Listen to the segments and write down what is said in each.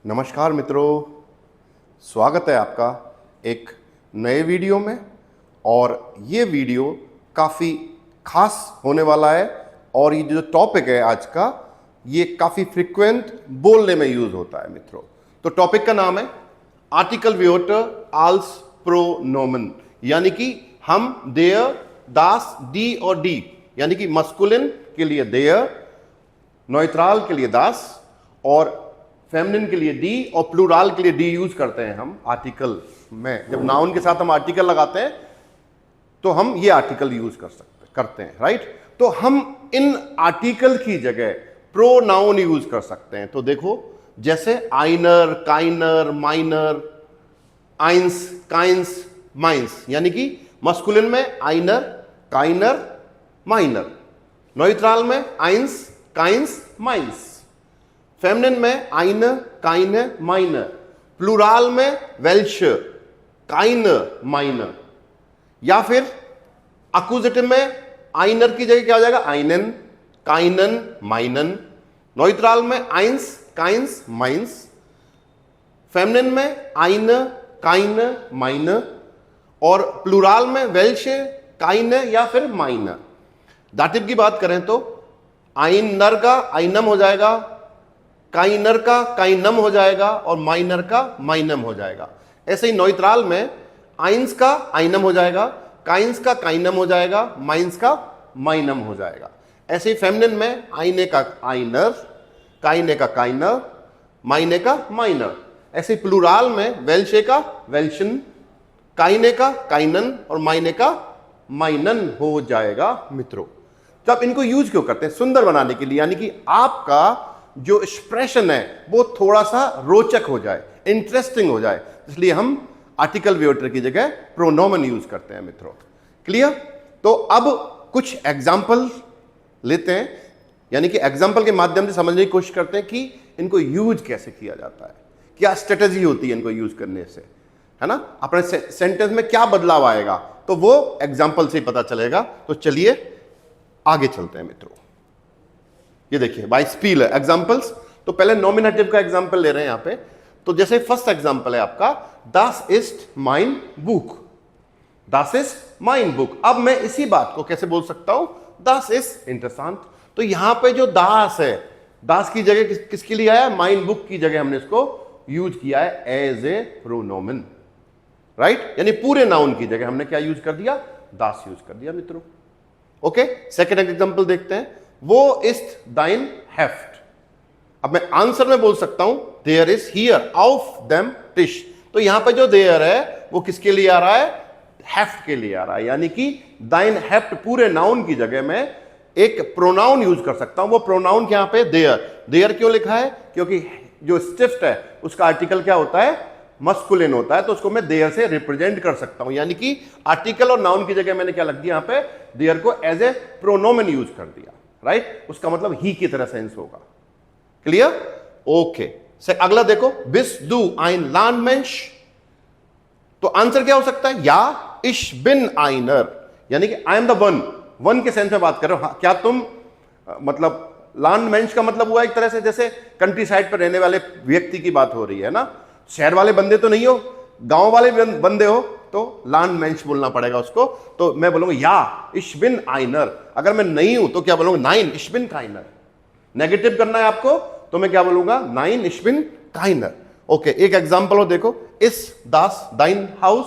नमस्कार मित्रों, स्वागत है आपका एक नए वीडियो में। और ये वीडियो काफ़ी खास होने वाला है और ये जो टॉपिक है आज का, ये काफ़ी फ्रीक्वेंट बोलने में यूज होता है मित्रों। तो टॉपिक का नाम है आर्टिकल व्योटर आल्स प्रोनोमेन, यानी कि हम देयर, दास, डी और डी, यानी कि मस्कुलिन के लिए देयर, न्यूट्रल के लिए दास और फेमिनिन के लिए डी और प्लूरल के लिए डी यूज करते हैं हम आर्टिकल में। जब नाउन के साथ हम आर्टिकल लगाते हैं तो हम ये आर्टिकल यूज करते हैं, राइट। तो हम इन आर्टिकल की जगह प्रोनाउन यूज कर सकते हैं। तो देखो, जैसे आइनर, काइनर, माइनर, आइंस, काइंस, माइंस, यानी कि मस्कुलिन में आइनर, काइनर, माइनर, न्यूट्रल में आइंस, काइंस, माइंस, फेमिनिन में आइन, काइन, माइन, प्लूरल में वेल्श, काइन, माइन, या फिर अक्यूजेटिव में आइनर की जगह क्या हो जाएगा, आइनन, काइनन, माइनन, न्यूट्रल में आइंस, काइंस, माइंस, फेमिनिन में आइन, काइन, माइन, और प्लूरल में वेल्श, काइन या फिर माइन। दाटिव की बात करें तो आइनर का आइनम हो जाएगा, काइनर का काइनम हो जाएगा और माइनर का माइनम हो जाएगा। ऐसे ही न्यूट्रल में आइंस का आइनम हो जाएगा, काइंस का काइनम हो जाएगा, माइंस का माइनम हो जाएगा। ऐसे ही फेमिनिन में आइने का आइनर, काइने का काइनर, माइने का माइनर। ऐसे ही प्लूरल में वेल्शे का वेल्शन, काइने का काइनन और माइने का माइनन हो जाएगा मित्रों। तो आप इनको यूज क्यों करते हैं? सुंदर बनाने के लिए, यानी कि आपका जो एक्सप्रेशन है वो थोड़ा सा रोचक हो जाए, इंटरेस्टिंग हो जाए, इसलिए हम आर्टिकल व्योटर की जगह प्रोनोमेन यूज करते हैं मित्रों। क्लियर? तो अब कुछ एग्जाम्पल लेते हैं, यानी कि एग्जाम्पल के माध्यम से समझने की कोशिश करते हैं कि इनको यूज कैसे किया जाता है, क्या स्ट्रेटेजी होती है इनको यूज करने से, है ना। अपने सेंटेंस में क्या बदलाव आएगा तो वो एग्जाम्पल से ही पता चलेगा। तो चलिए आगे चलते हैं मित्रों। ये देखिए, बाय स्पील एग्जांपल्स। तो पहले नॉमिनेटिव का एग्जांपल ले रहे हैं यहां पे। तो जैसे फर्स्ट एग्जांपल है आपका, das ist mein book, das ist mein book. अब मैं इसी बात को कैसे बोल सकता हूं, das ist interessant। तो यहां पे जो दास है, दास की जगह किसके लिए आया, माइन बुक की जगह हमने इसको यूज किया है एज ए प्रोनोमेन, राइट। यानी पूरे नाउन की जगह हमने क्या यूज कर दिया, दास यूज कर दिया मित्रों। ओके, सेकेंड एग्जांपल देखते हैं। वो इस्ट दाइन हेफ्ट। अब मैं आंसर में बोल सकता हूं there is here of them टिश। तो यहां पे जो देयर है वो किसके लिए आ रहा है, हेफ्ट के लिए आ रहा है। यानी कि दाइन हेफ्ट पूरे नाउन की जगह में एक प्रोनाउन यूज कर सकता हूं। वो प्रोनाउन यहां पे देयर। देयर क्यों लिखा है, क्योंकि जो स्टिफ्ट है उसका आर्टिकल क्या होता है, मस्कुलिन होता है, तो उसको मैं देयर से रिप्रेजेंट कर सकता हूं। यानी कि आर्टिकल और नाउन की जगह मैंने क्या लग दिया, यहां पे देयर को एज ए प्रोनोमेन यूज कर दिया, राइट। उसका मतलब ही की तरह सेंस होगा। क्लियर? ओके। अगला देखो, बिस दू आइन लैंड मेंश। तो आंसर क्या हो सकता है, या इश बिन आइनर, यानी कि I am the one, one के सेंस में बात कर रहे हो। क्या तुम, मतलब लैंड मेंश का मतलब हुआ एक तरह से जैसे कंट्री साइड पर रहने वाले व्यक्ति की बात हो रही है ना। शहर वाले बंदे तो नहीं हो, गांव वाले बंदे हो, तो लैंड मेंश बोलना पड़ेगा उसको। तो मैं बोलूंगा या इश बिन आइनर। अगर मैं नहीं हूं तो क्या बोलूंगा, नाइन इश बिन काइनर। नेगेटिव करना है आपको तो मैं क्या बोलूंगा, नाइन इश बिन काइनर। ओके, एक एग्जांपल हो, देखो, इस दास दाइन हाउस,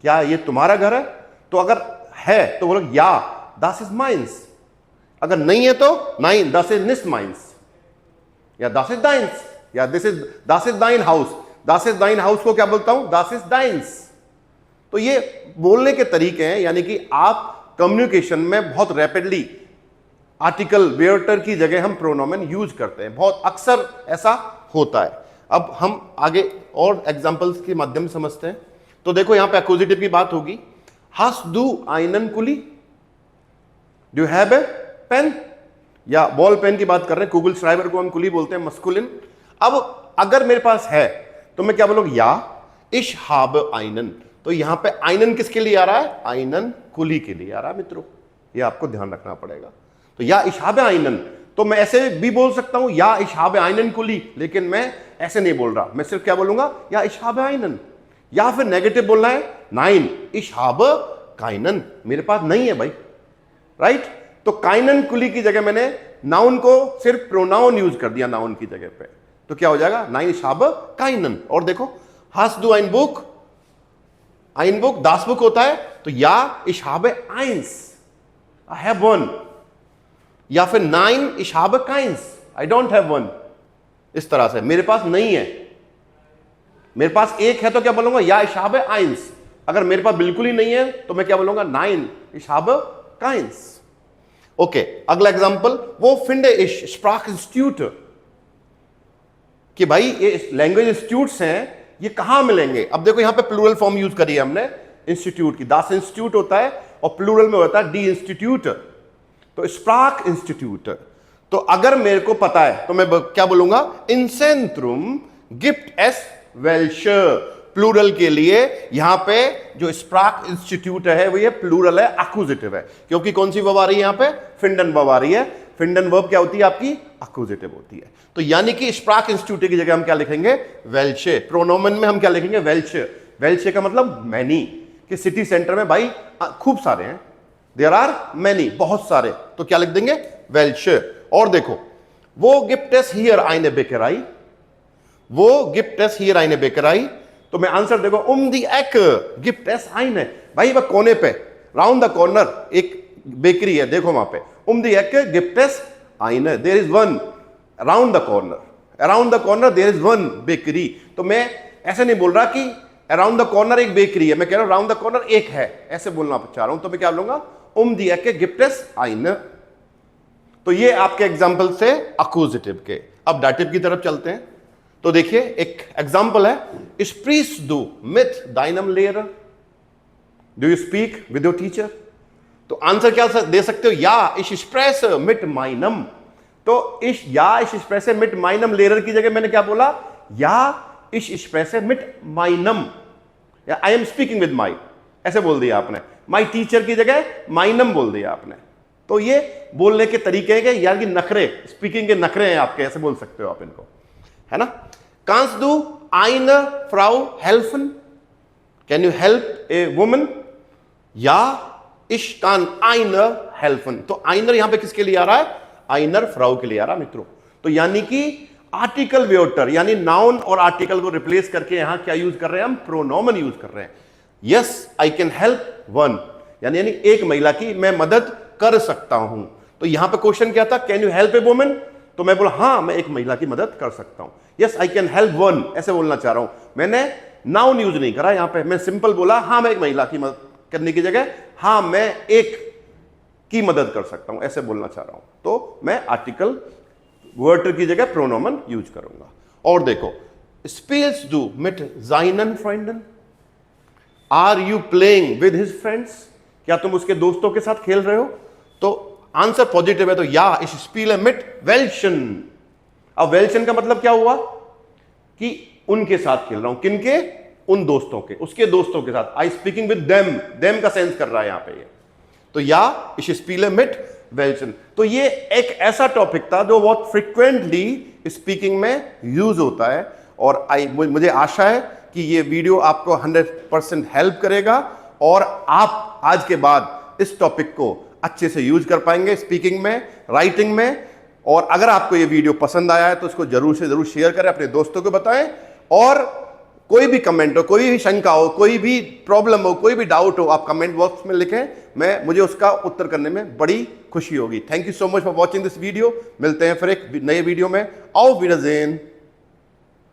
क्या ये तुम्हारा घर है? तो अगर है तो बोलो या दास इज माइंस। अगर नहीं है तो नाइन दास इज निस माइंस, या दास इज दाइंस, या this is Das is thine house. Das is thine house को क्या बोलता हूं, दास इज दाइंस। तो ये बोलने के तरीके हैं, यानी कि आप कम्युनिकेशन में बहुत रैपिडली आर्टिकल व्योटर की जगह हम प्रोनोमेन यूज करते हैं, बहुत अक्सर ऐसा होता है। अब हम आगे और एग्जांपल्स के माध्यम से समझते हैं। तो देखो, यहां पे एक्यूजेटिव की बात होगी, हस दू आइनन कुली, डू हैव ए पेन, या बॉल पेन की बात कर रहे हैं, गूगल श्राइबर को हम कुली बोलते हैं, मस्कुलिन। अब अगर मेरे पास है तो मैं क्या बोलूंगा, या इश हाब आइनन। तो यहां पे आइनन किसके लिए आ रहा है, आइनन कुली के लिए आ रहा है मित्रों, ये आपको ध्यान रखना पड़ेगा। तो या इशाबे आइनन, तो मैं ऐसे भी बोल सकता हूं या इशहाब आइनन कुली, लेकिन मैं ऐसे नहीं बोल रहा, मैं सिर्फ क्या बोलूंगा, या इशहाब आइनन। या फिर नेगेटिव बोलना है, 9 इशहाब काइनन, मेरे पास नहीं है भाई, राइट। तो काइनन कुली की जगह मैंने नाउन को सिर्फ प्रोनाउन यूज कर दिया नाउन की जगह पे, तो क्या हो जाएगा, 9 इशहाब काइनन। और देखो हास दू आइन बुक, आइन बुक दास बुक होता है, तो या इशहाब आइंस, आई हैव वन। या फिर 9 इशहाब काइंस, आई डोंट हैव वन। इस तरह से मेरे पास नहीं है, मेरे पास एक है तो क्या बोलूंगा, या इशहाब आइंस। अगर मेरे पास बिल्कुल ही नहीं है तो मैं क्या बोलूंगा, 9 इशहाब काइंस। ओके, अगला एग्जांपल, वो फिंडे इश स्प्राक इंस्टीट्यूट, कि भाई ये लैंग्वेज इंस्टीट्यूट्स हैं, ये कहां मिलेंगे। अब देखो यहां पे प्लूरल फॉर्म यूज करी है हमने इंस्टीट्यूट की, दास इंस्टीट्यूट होता है और प्लूरल में होता है डी इंस्टीट्यूट, तो स्प्राक इंस्टीट्यूट। तो अगर मेरे को पता है तो मैं क्या बोलूंगा, इन सेंट्रुम गिफ्ट एस वेल्श, प्लूरल के लिए यहां पे जो स्प्राक इंस्टीट्यूट है वो ये प्लूरल है, एक्यूजेटिव है, क्योंकि कौन सी वर्ब आ रही है यहां पे, फिंडन वर्ब आ रही है। फिंडन वर्ब क्या होती है आपकी, एक्यूजेटिव होती है। तो यानी कि स्प्राक इंस्टीट्यूट की जगह हम क्या लिखेंगे, वेल्शे। प्रोनोमेन में हम क्या लिखेंगे, वेल्शे। वेल्शे का मतलब मैनी, कि सिटी सेंटर में भाई खूब सारे हैं, देयर आर मैनी, बहुत सारे, तो क्या लिख देंगे, वेल्शे। और देखो वो गिफ्ट एस हियर आइने बेकराई, वो गिफ्ट एस हियर आइने बेकराई, तो मैं आंसर देखो दी एक गिफ्ट एस आइन है, भाई वह कोने पे राउंड द कॉर्नर एक बेकरी है, देखो वहां पे दी एक गिफ्ट एस आइन, there is one around the corner, around the corner there is one bakery. तो मैं ऐसे नहीं बोल रहा कि अराउंड द कॉर्नर एक बेकरी है, मैं कह रहा हूं अराउंड द कॉर्नर एक है, ऐसे बोलना चाह रहा हूं। तो मैं क्या बोलूंगा, दी एक गिफ्ट एस आइन। तो ये आपके एग्जाम्पल से अक्यूजेटिव के। अब डाटिव की तरफ चलते हैं। तो देखिए एक एग्जाम्पल है, स्प्रीस दू मिथ डाइनम लेयर, do you speak with your teacher. तो आंसर क्या दे सकते हो, या इश स्प्रेस मिट माइनम। तो इश या इश स्प्रेस मिट माइनम लेयर की जगह मैंने क्या बोला, या इश स्प्रेस मिट माइनम, या I am speaking with my, ऐसे बोल दिया आपने। माई टीचर की जगह माइनम बोल दिया आपने। तो ये बोलने के तरीके हैं कि यार कि नखरे, स्पीकिंग के नखरे हैं आपके, ऐसे बोल सकते हो आप इनको, है ना। कांस दू आइन फ्राउ हेल्फन, can you help a woman, या इश कान आइन हेल्फन। तो आइनर यहां पे किसके लिए आ रहा है, आइनर फ्राउ के लिए आ रहा है मित्रों। तो यानी कि आर्टिकल व्योटर, यानी नाउन और आर्टिकल को रिप्लेस करके यहां क्या यूज कर रहे हैं हम, प्रोनोमन यूज कर रहे हैं। Yes I can help one, यानी एक महिला की मैं मदद कर सकता हूं। तो यहां पे क्वेश्चन क्या था, can you help a woman, तो मैं बोला हाँ मैं एक महिला की मदद कर सकता हूं। Yes I can help one, ऐसे बोलना चाह रहा हूं। मैंने नाउन यूज नहीं करा यहां पे, मैं सिंपल बोला हाँ मैं एक महिला की मदद करने की जगह हाँ मैं एक की मदद कर सकता हूं, ऐसे बोलना चाह रहा हूं। तो मैं आर्टिकल वर्टर की जगह प्रोनोमन यूज करूंगा। और देखो स्पील्स डू मिट जाइनन फ्रेंडन, are you playing with his friends, क्या तुम उसके दोस्तों के साथ खेल रहे हो। तो आंसर पॉजिटिव है, तो या इस स्पील मिट वेल्शन। अब वेल्शन का मतलब क्या हुआ कि उनके साथ खेल रहा हूं, किनके, उन दोस्तों के, उसके दोस्तों के साथ। I speaking with them, them का सेंस कर रहा है यहां पे ये। तो या इस स्पील मिट वेल्शन। तो ये एक ऐसा टॉपिक था जो बहुत फ्रिक्वेंटली स्पीकिंग में यूज होता है, और मुझे आशा है कि ये वीडियो आपको 100% हेल्प करेगा और आप आज के बाद इस टॉपिक को अच्छे से यूज कर पाएंगे स्पीकिंग में, राइटिंग में। और अगर आपको ये वीडियो पसंद आया है तो इसको जरूर से जरूर शेयर करें, अपने दोस्तों को बताएं। और कोई भी कमेंट हो, कोई भी शंका हो, कोई भी प्रॉब्लम हो, कोई भी डाउट हो, आप कमेंट बॉक्स में लिखें, मुझे उसका उत्तर करने में बड़ी खुशी होगी। Thank you so much for watching this video. मिलते हैं फिर एक नए वीडियो में। आओ विदाज़ेन।